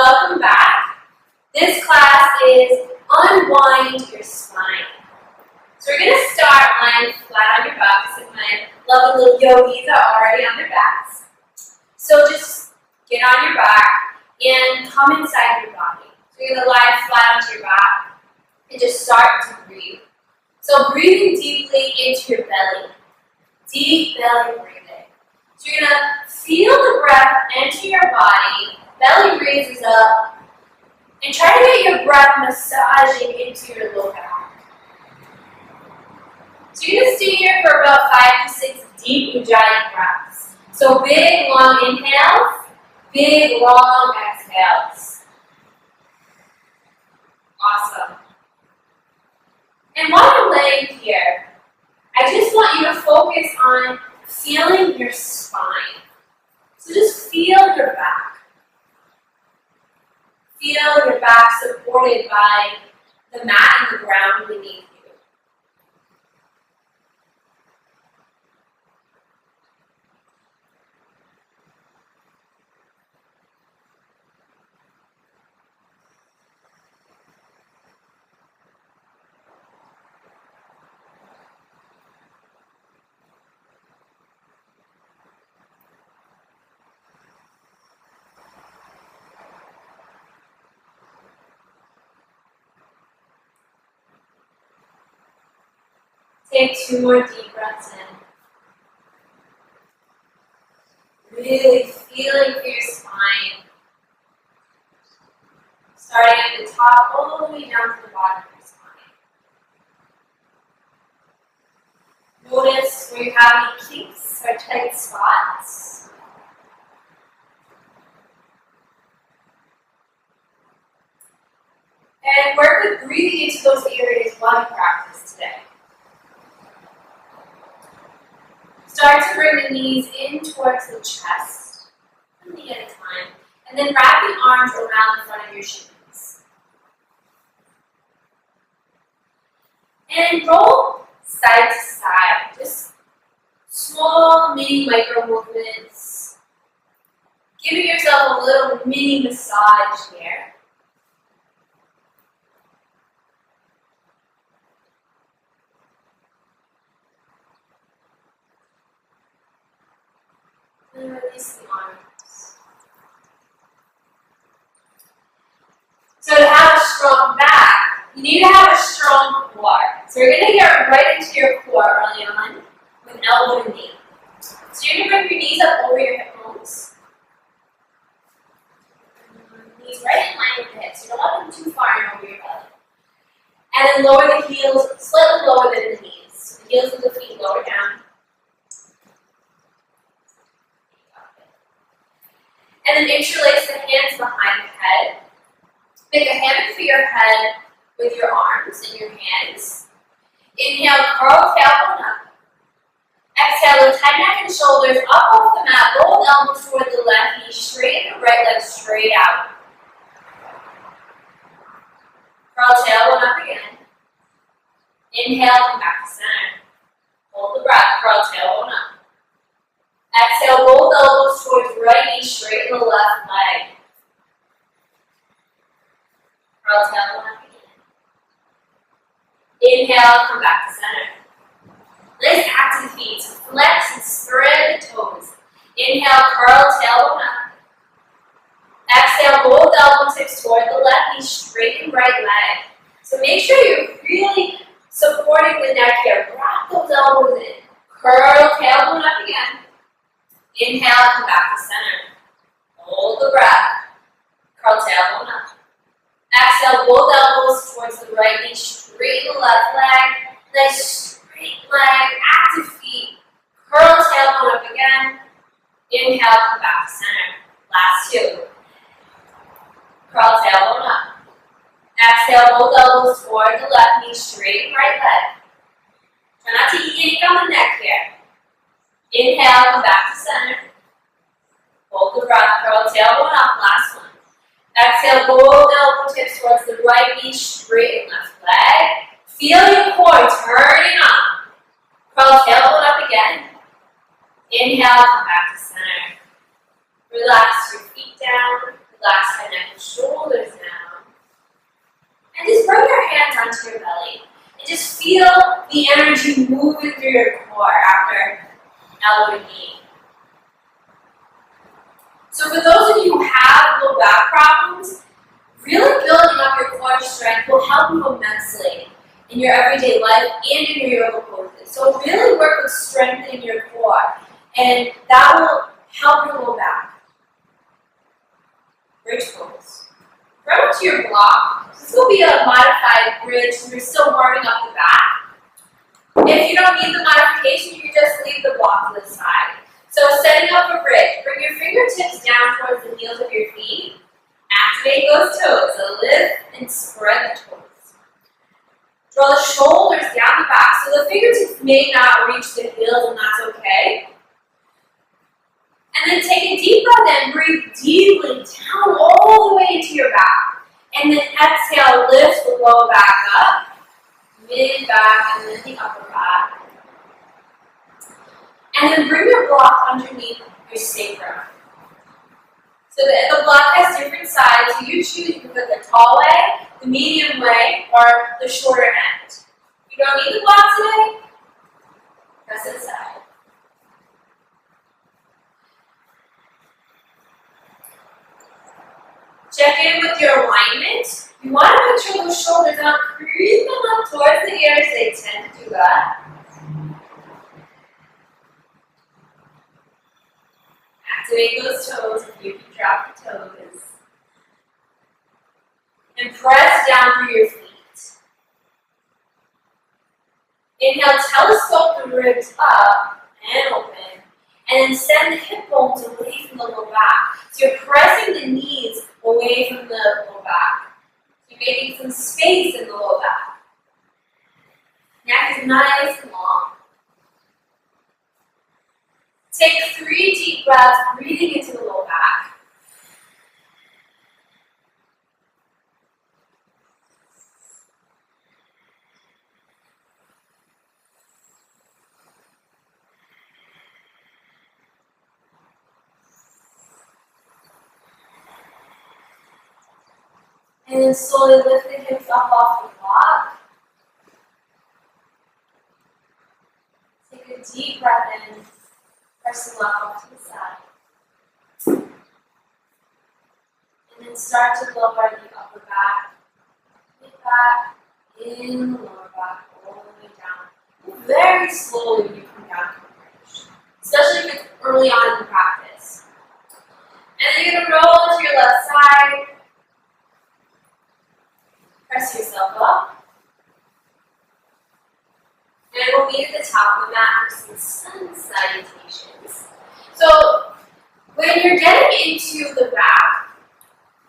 welcome back. This class is Unwind Your Spine. So we're going to start lying flat on your back, because my lovely little yogis are already on their backs. So just get on your back and come inside your body. So you're going to lie flat onto your back and just start to breathe. So breathing deeply into your belly. Deep belly breathing. So you're going to feel the breath enter your body. Belly raises up. And try to get your breath massaging into your lower back. So you're going to stay here for about 5 to 6 deep Ujjayi breaths. So big, long inhales, big, long exhales. Awesome. And while you're laying here, I just want you to focus on feeling your spine. So just feel your back. Feel your back supported by the mat and the ground beneath you. Take 2 more deep breaths in. Really feeling for your spine. Starting at the top all the way down to the bottom of your spine. Notice where you have any kinks or tight spots. And work with breathing into those areas while you practice today. Start to bring the knees in towards the chest, one knee at a time, and then wrap the arms around the front of your shins. And roll side to side, just small, mini micro movements, giving yourself a little mini massage here. And release the arms. So to have a strong back, you need to have a strong core. So you're going to get right into your core early on with elbow to knee. So you're going to bring your knees up over your hip bones. Knees right in line with the hips. You don't want them too far in over your belly. And then lower the heels slightly lower than the knees. So the heels of the feet lower down. And then interlace the hands behind the head. Make a hammock for your head with your arms and your hands. Inhale, curl tailbone up. Exhale, lift head, neck, and shoulders up off the mat. Roll the elbows toward the left knee, straight and the right leg straight out. Curl tailbone up again. Inhale, come back to center. Hold the breath, curl tailbone up. Exhale, roll the elbows towards the right knee, straighten the left leg. Curl tailbone up again. Inhale, come back to center. Nice active feet. Flex and spread the toes. Inhale, curl tailbone up. Exhale, roll the elbow tips toward the left knee, straighten right leg. So make sure you're really supporting the neck here. Wrap those elbows in. Curl tailbone up again. Inhale, come back to center. Hold the breath. Curl tailbone up. Exhale, roll the elbows towards the right knee, straighten the left leg. Nice straight leg, active feet. Curl tailbone up again. Inhale, come back to center. Last 2. Curl tailbone up. Exhale, roll the elbows toward the left knee, straighten right leg. Try not to yank on the neck here. Inhale, come back to center. Hold the breath, curl tailbone up, last one. Exhale, roll the elbow tips towards the right knee, straighten left leg. Feel your core turning up. Curl tailbone up again. Inhale, come back to center. Relax your feet down, Relax my neck and shoulders down. And just bring your hands onto your belly. And just feel the energy moving through your core after elbow and knee. So for those of you who have low back problems, really building up your core strength will help you immensely in your everyday life and in your yoga poses. So really work with strengthening your core, and that will help your low back. Bridge pose. Grab onto your block. This will be a modified bridge, so you're still warming up the back. If you don't need the modification, you can just leave the block to the side. So setting up a bridge, bring your fingertips down towards the heels of your feet. Activate those toes, so lift and spread the toes. Draw the shoulders down the back, so the fingertips may not reach the heels, and that's okay. And then take a deep breath in, breathe deeply down all the way into your back. And then exhale, lift the low back up, mid back, and then the upper back. And then bring your block underneath your sacrum. So the block has different sides, so you choose, you can put the tall way, the medium way, or the shorter end. If you don't need the block today, press it aside. Check in with your alignment. You want to make sure those shoulders aren't creeping up towards the ears. They tend to do that. Activate those toes if you can drop the toes. And press down through your feet. Inhale, telescope the ribs up and open. And then send the hip bones away from the low back. So you're pressing the knees away from the low back. You're making some space in the low back. Neck is nice and long. Take 3 deep breaths, breathing into the low back. And then slowly lift the hips up off the block. Take a deep breath in. Press the block off to the side. And then start to lower the upper back. Mid back, in the lower back, all the way down. Very slowly when you come down to the bridge. Especially if it's early on in the practice. And then you're going to roll to your left side. Press yourself up. And we'll meet at the top of the mat for some sun salutations. So, when you're getting into the back,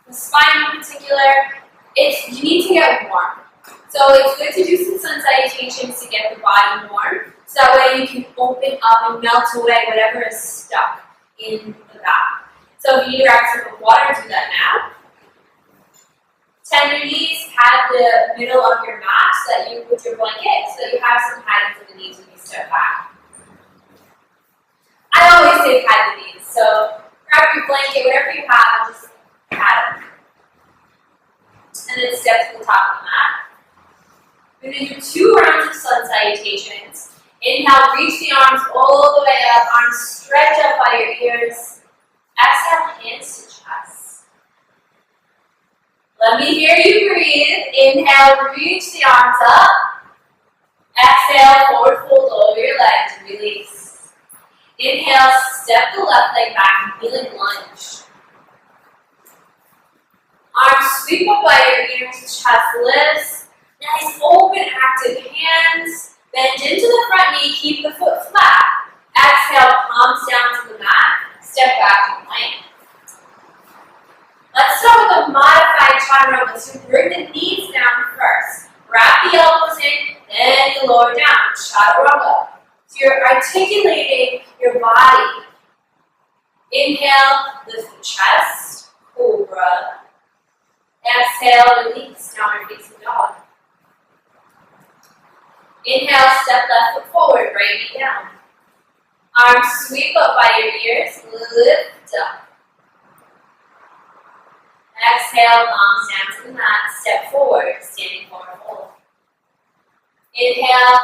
the spine in particular, you need to get warm. So it's good to do some sun salutations to get the body warm. So that way you can open up and melt away whatever is stuck in the back. So if you need to grab some of water, do that now. Tend your knees, pad the middle of your mat so that you with your blanket, so that you have some padding for the knees when you step back. I always say pad the knees, so grab your blanket, whatever you have, and just pad them. And then step to the top of the mat. We're going to do 2 rounds of sun salutations. Inhale, reach the arms all the way up, arms stretch up by your ears. Exhale, hands to chest. Let me hear you breathe. Inhale, reach the arms up. Exhale, forward fold over your legs, release. Inhale, step the left leg back, kneeling lunge. Arms sweep up by your ears, chest lifts. Nice open, active hands. Bend into the front knee, keep the foot flat. Exhale, palms down to the mat. Step back to plank. Let's start with a modified chaturanga. So bring the knees down first. Wrap the elbows in, then you lower down. Chaturanga. So you're articulating your body. Inhale, lift the chest, cobra. Exhale, release, downward facing dog. Inhale, step left foot forward, right knee down. Arms sweep up by your ears, lift up. Exhale, palms down to the mat. Step forward, standing forward fold. Inhale,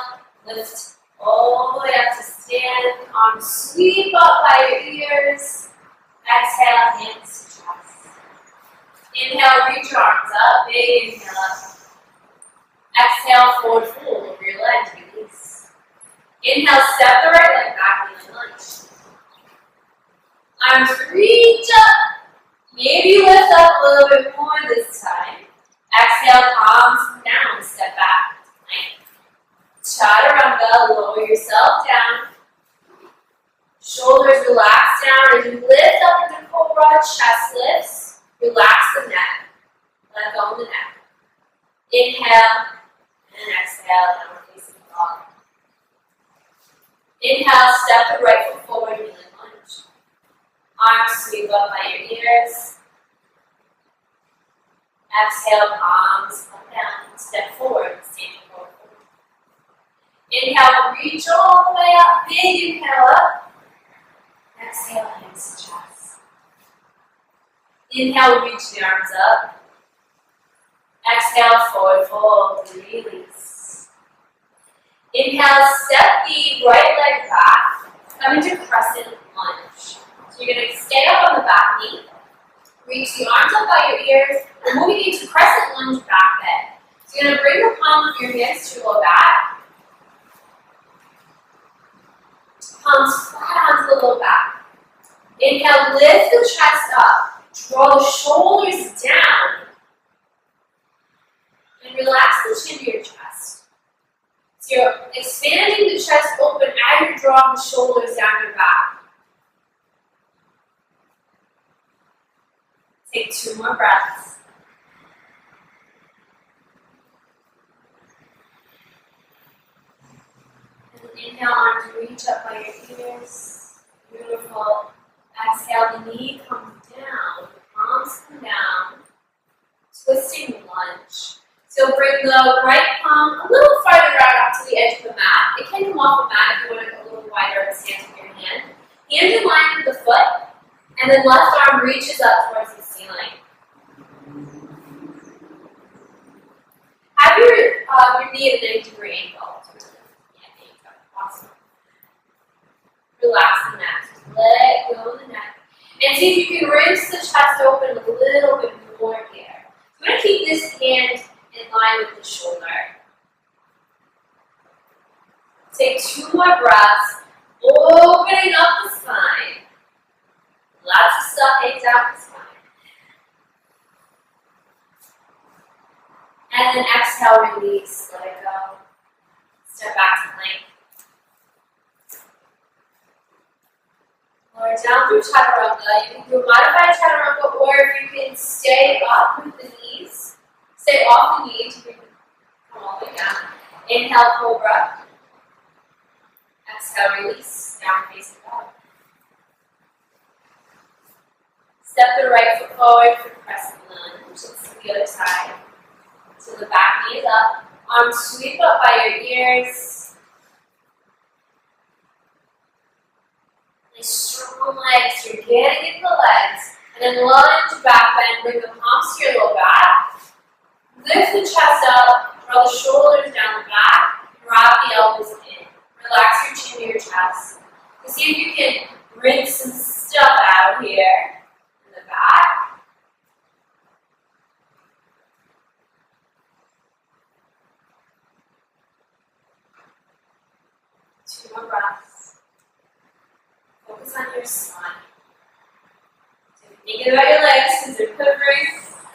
lift all the way up to stand. Arms sweep up by your ears. Exhale, hands to chest. Inhale, reach your arms up. Big inhale up. Exhale, forward fold over your legs. Release. Inhale, step the right leg back in lunge. Arms reach up. Maybe lift up a little bit more this time. Exhale, palms come down. Step back. Plank. Chaturanga, lower yourself down. Shoulders relax down as you lift up into cobra, chest lifts. Relax the neck. Let go of the neck. Inhale and exhale, down facing dog. Inhale, step the right foot forward, kneeling lunge. Arms sweep up by your ears. Exhale, palms come down. Step forward, standing forward. Inhale, reach all the way up. Big inhale up. Exhale, hands to chest. Inhale, reach the arms up. Exhale, forward fold, release. Inhale, step the right leg back. Come into crescent lunge. So you're going to stay up on the back knee. Reach the arms up by your ears. We're moving into crescent lunge back bend. So you're going to bring the palm of your hands to your low back. Palms flat onto the low back. Inhale, lift the chest up. Draw the shoulders down. And relax the chin to your chest. So you're expanding the chest open as you're drawing the shoulders down your back. Take 2 more breaths. And inhale, arms reach up by your ears. Beautiful. Exhale, the knee comes down, the palms come down. Twisting lunge. So bring the right palm a little farther out up to the edge of the mat. It can come off the mat if you want to go a little wider and stand with your hand. Hand in line with the foot, and then left arm reaches up towards the ceiling. Have your knee at a 90-degree angle. Yeah, there you go. Awesome. Relax the neck. Let go of the neck. And see if you can rinse the chest open a little bit more here. I'm going to keep this hand in line with the shoulder. Take 2 more breaths, opening up the spine. Lots of stuff hangs out the spine. And then exhale, release, let it go. Step back to plank. Lower down through chaturanga. You can do a modified chaturanga, or if you can stay up with the knees, stay off the knees, you can come all the way down. Inhale, cobra. Exhale, release, down facing dog. Step the right foot forward for crescent lunge. Let's do the other side. So the back knee is up. Arms sweep up by your ears. Nice strong legs. You're getting into the legs. And then lunge back bend. Bring the palms to your low back. Lift the chest up. Draw the shoulders down the back. Drop the elbows in. Relax your chin to your chest. And see if you can rinse some stuff out here in the back. Two more breaths. Focus on your spine. So if you're thinking about your legs because they're quivering,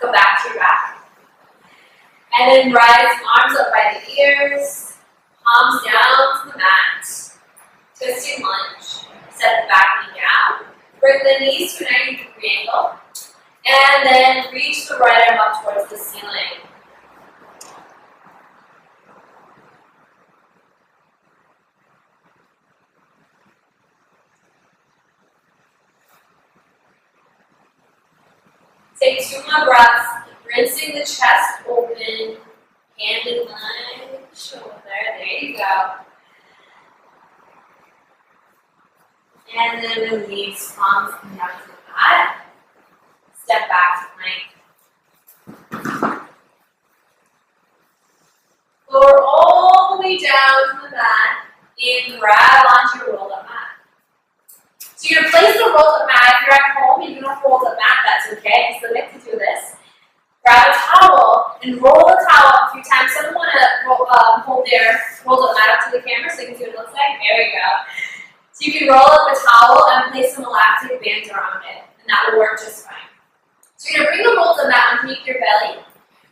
go back to your back. And then rise arms up by the ears, palms down to the mat. Twisting lunge. Set the back knee down. Bring the knees to a 90-degree angle. And then reach the right arm up towards the ceiling. Take 2 more breaths, rinsing the chest open, hand in line, shoulder, there you go. And then release, palms come down to the mat. Step back to plank. lower all the way down to the mat, and grab onto your rolled up mat. So you're gonna place the rolled up mat. If you're at home and you don't have a rolled up mat, that's okay. You still get to do this. Grab a towel and roll the towel up a few times. Someone want to hold their rolled up mat up to the camera so you can see what it looks like. There we go. So you can roll up a towel and place some elastic bands around it, and that will work just fine. So you're gonna bring the rolled up mat underneath your belly,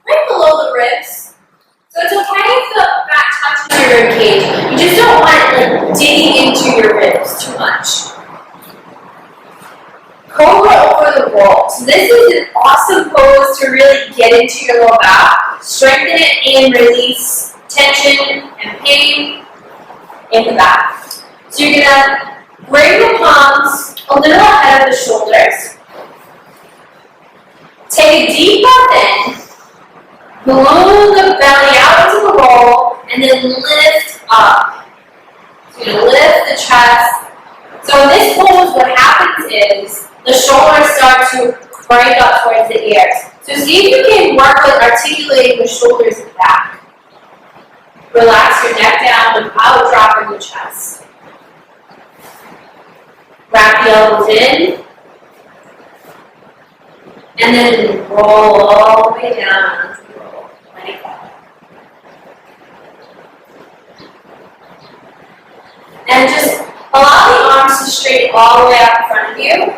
right below the ribs. So it's okay if the mat touches your rib cage. You just don't want it like digging into your ribs too much. Cobra over the roll. So this is an awesome pose to really get into your low back. Strengthen it and release tension and pain in the back. So you're gonna bring the palms a little ahead of the shoulders. Take a deep breath in. Balloon the belly out into the roll and then lift up. So you're gonna lift the chest. So in this pose, what happens is the shoulders start to crank up towards the ears. So see if you can work with articulating the shoulders back. Relax your neck down without dropping the chest. Wrap the elbows in. And then roll all the way down onto the roll. Let it go. And just allow the arms to straighten all the way out in front of you.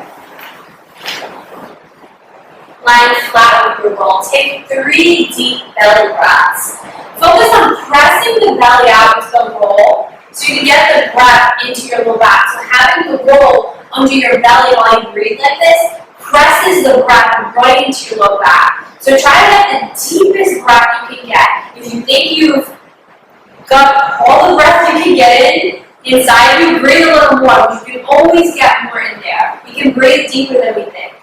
Lying flat with your roll. Take 3 deep belly breaths. Focus on pressing the belly out into the roll so you can get the breath into your low back. So having the roll under your belly while you breathe like this presses the breath right into your low back. So try to get the deepest breath you can get. If you think you've got all the breath you can get in inside you, breathe a little more because you can always get more in there. We can breathe deeper than we think.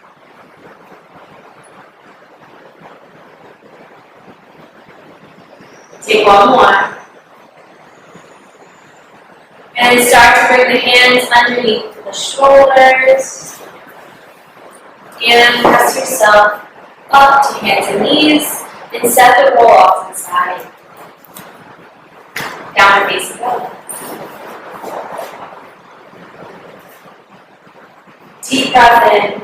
Take one more. And start to bring the hands underneath the shoulders. And press yourself up to hands and knees. And set the roll off to the side. Downward facing dog. Deep breath in.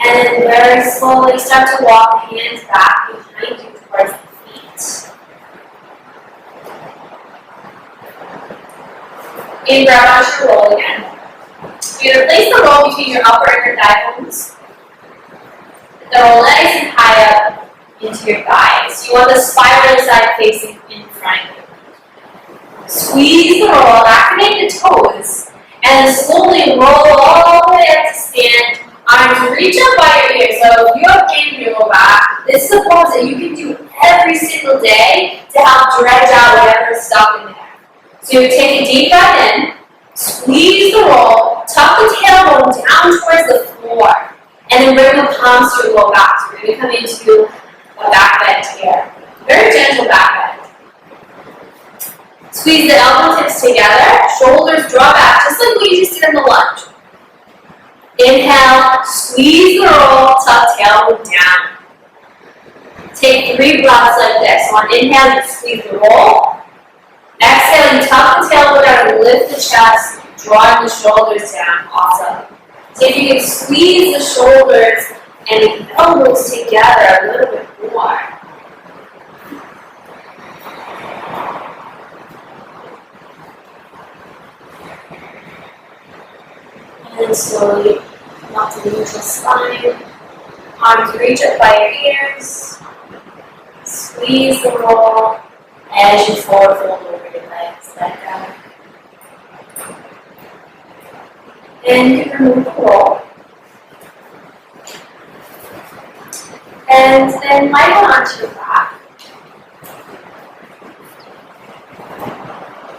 And then very slowly start to walk the hands back behind you towards the feet. And grab onto your roll again. You're going to place the roll between your upper and your thigh bones. The roll nice and high up into your thighs. You want the spiral side facing in front of you. Squeeze the roll, activate the toes, and then slowly roll all the way up to stand. Arms reach up by your ears. So if you have pain in your low back, this is a pose that you can do every single day to help dredge out whatever is stuck in there. So you take a deep breath in, squeeze the roll, tuck the tailbone down towards the floor, and then bring the palms to your low back. So we're going to come into a back bend here. Very gentle back bend. Squeeze the elbow tips together, shoulders draw back, just like we just did in the lunge. Inhale, squeeze the roll, tuck tailbone down. Take 3 breaths like this. So on inhale, you squeeze the roll. Exhale, you tuck the tailbone down and lift the chest, drawing the shoulders down. Awesome. So if you can squeeze the shoulders and the elbows together a little bit more. And then slowly come up to the neutral spine. Arms reach up by your ears. Squeeze the roll as you forward fold over your legs. Let go. And you can remove the roll. And then lie down onto your back.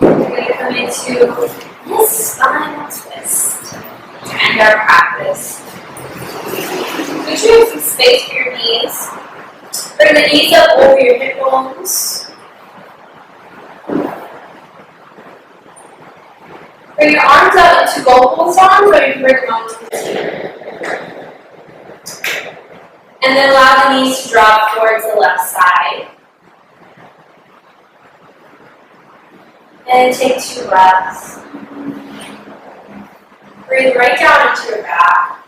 We're going to come into this spinal twist to end our practice. Make sure you have some space for your knees. Bring the knees up over your hip bones. Bring your arms out into goal pose arms, or you can bring them out to the ceiling. And then allow the knees to drop towards the left side. And take 2 breaths. Breathe right down into your back.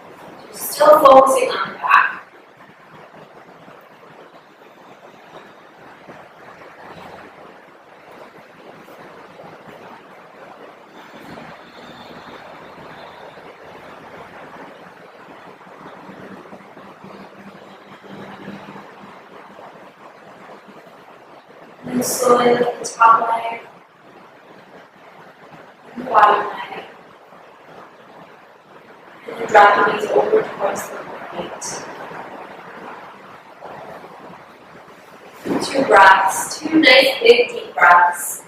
Still focusing on the back. And slowly lift the top leg and the bottom leg. And then drop the knees over towards the right. 2 breaths, 2 nice big deep breaths.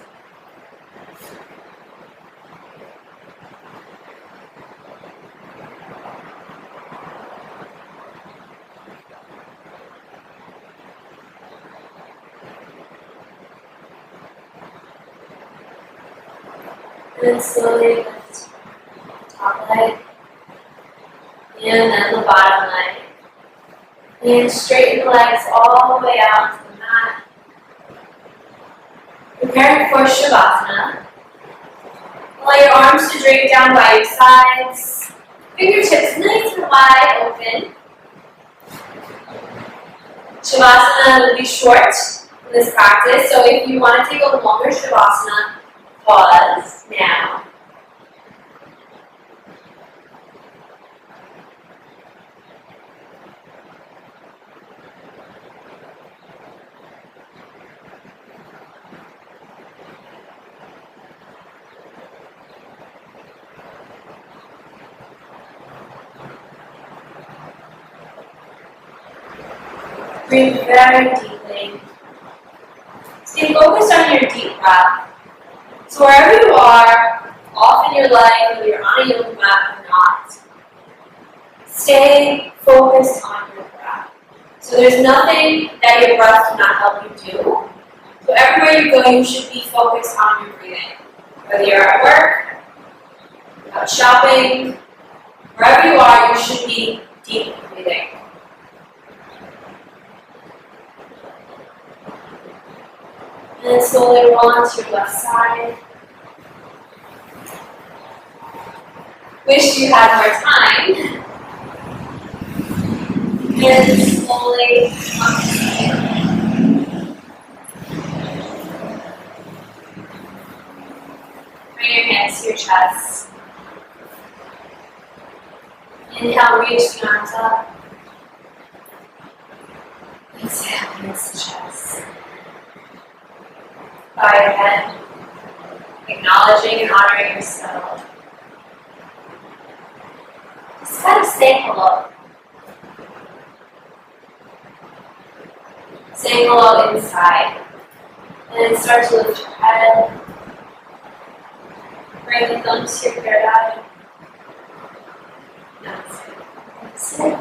And then slowly lift the top leg, and then the bottom leg. And straighten the legs all the way out to the mat. Preparing for Shavasana. Allow your arms to drape down by your sides. Fingertips nice and wide open. Shavasana will be short in this practice, so if you want to take a longer Shavasana, pause now. Breathe very deeply. Stay focused on your deep breath. So wherever you are, off in your life, whether you're on a yoga mat or not, stay focused on your breath. So there's nothing that your breath cannot help you do. So everywhere you go, you should be focused on your breathing. Whether you're at work, out shopping, wherever you are, you should be deep breathing. And then slowly roll onto your left side. Wish you had more time. And slowly up to you. Bring your hands to your chest. Inhale, reach the arms up. Exhale, hands to chest. Bow your head, acknowledging and honoring yourself. Just kind of say hello. Saying hello inside. And then start to lift your head. Bring the thumbs to your third eye. That's it.